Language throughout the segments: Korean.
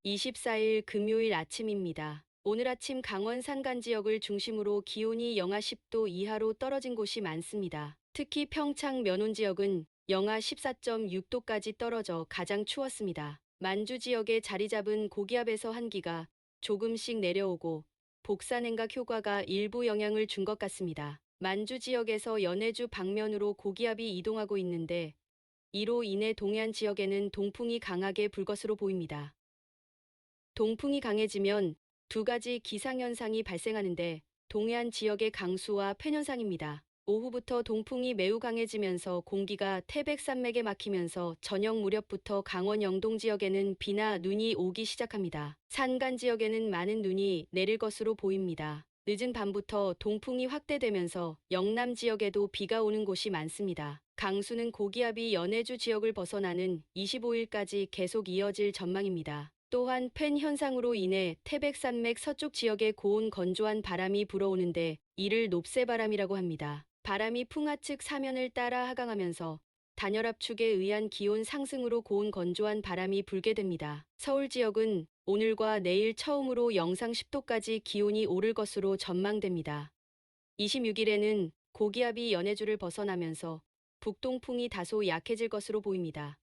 24일 금요일 아침입니다. 오늘 아침 강원 산간 지역을 중심으로 기온이 영하 10도 이하로 떨어진 곳이 많습니다. 특히 평창 면온 지역은 영하 14.6도까지 떨어져 가장 추웠습니다. 만주 지역에 자리 잡은 고기압에서 한기가 조금씩 내려오고 복사냉각 효과가 일부 영향을 준 것 같습니다. 만주 지역에서 연해주 방면으로 고기압이 이동하고 있는데 이로 인해 동해안 지역에는 동풍이 강하게 불 것으로 보입니다. 동풍이 강해지면 두 가지 기상현상이 발생하는데 동해안 지역의 강수와 폐년상입니다. 오후부터 동풍이 매우 강해지면서 공기가 태백산맥에 막히면서 저녁 무렵부터 강원 영동 지역에는 비나 눈이 오기 시작합니다. 산간 지역에는 많은 눈이 내릴 것으로 보입니다. 늦은 밤부터 동풍이 확대되면서 영남 지역에도 비가 오는 곳이 많습니다. 강수는 고기압이 연해주 지역을 벗어나는 25일까지 계속 이어질 전망입니다. 또한 팬 현상으로 인해 태백산맥 서쪽 지역에 고온 건조한 바람이 불어오는데 이를 높새바람이라고 합니다. 바람이 풍하측 사면을 따라 하강하면서 단열압축에 의한 기온 상승으로 고온 건조한 바람이 불게 됩니다. 서울 지역은 오늘과 내일 처음으로 영상 10도까지 기온이 오를 것으로 전망됩니다. 26일에는 고기압이 연해주를 벗어나면서 북동풍이 다소 약해질 것으로 보입니다.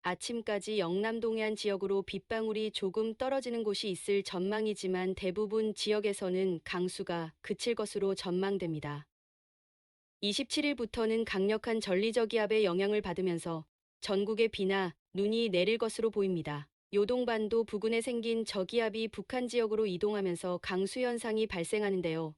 아침까지 영남 동해안 지역으로 빗방울이 조금 떨어지는 곳이 있을 전망이지만 대부분 지역에서는 강수가 그칠 것으로 전망됩니다. 27일부터는 강력한 전리저기압의 영향을 받으면서 전국에 비나 눈이 내릴 것으로 보입니다. 요동반도 부근에 생긴 저기압이 북한 지역으로 이동하면서 강수 현상이 발생하는데요.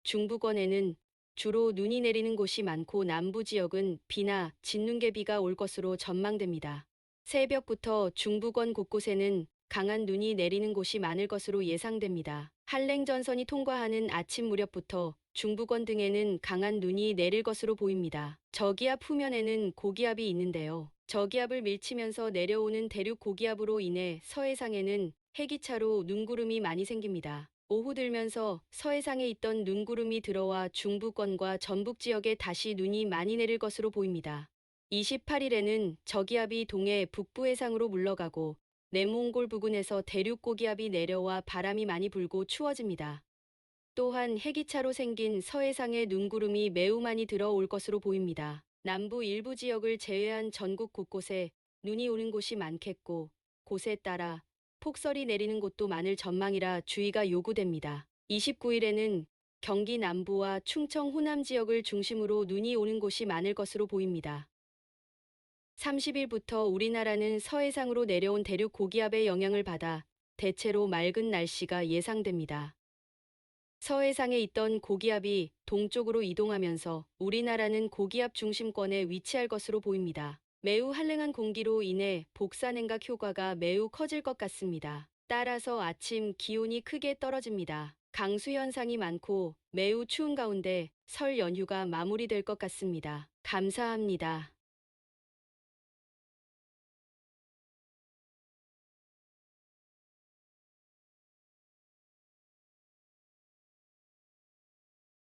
중부권에는 주로 눈이 내리는 곳이 많고 남부 지역은 비나 진눈개비가 올 것으로 전망됩니다. 새벽부터 중부권 곳곳에는 강한 눈이 내리는 곳이 많을 것으로 예상됩니다. 한랭전선이 통과하는 아침 무렵부터 중부권 등에는 강한 눈이 내릴 것으로 보입니다. 저기압 후면에는 고기압이 있는데요. 저기압을 밀치면서 내려오는 대륙 고기압으로 인해 서해상에는 해기차로 눈구름이 많이 생깁니다. 오후 들면서 서해상에 있던 눈구름이 들어와 중부권과 전북 지역에 다시 눈이 많이 내릴 것으로 보입니다. 28일에는 저기압이 동해 북부 해상으로 물러가고 내몽골 부근에서 대륙 고기압이 내려와 바람이 많이 불고 추워집니다. 또한 해기차로 생긴 서해상에 눈구름이 매우 많이 들어올 것으로 보입니다. 남부 일부 지역을 제외한 전국 곳곳에 눈이 오는 곳이 많겠고 곳에 따라 폭설이 내리는 곳도 많을 전망이라 주의가 요구됩니다. 29일에는 경기 남부와 충청 호남 지역을 중심으로 눈이 오는 곳이 많을 것으로 보입니다. 30일부터 우리나라는 서해상으로 내려온 대륙 고기압의 영향을 받아 대체로 맑은 날씨가 예상됩니다. 서해상에 있던 고기압이 동쪽으로 이동하면서 우리나라는 고기압 중심권에 위치할 것으로 보입니다. 매우 한랭한 공기로 인해 복사냉각 효과가 매우 커질 것 같습니다. 따라서 아침 기온이 크게 떨어집니다. 강수 현상이 많고 매우 추운 가운데 설 연휴가 마무리될 것 같습니다. 감사합니다.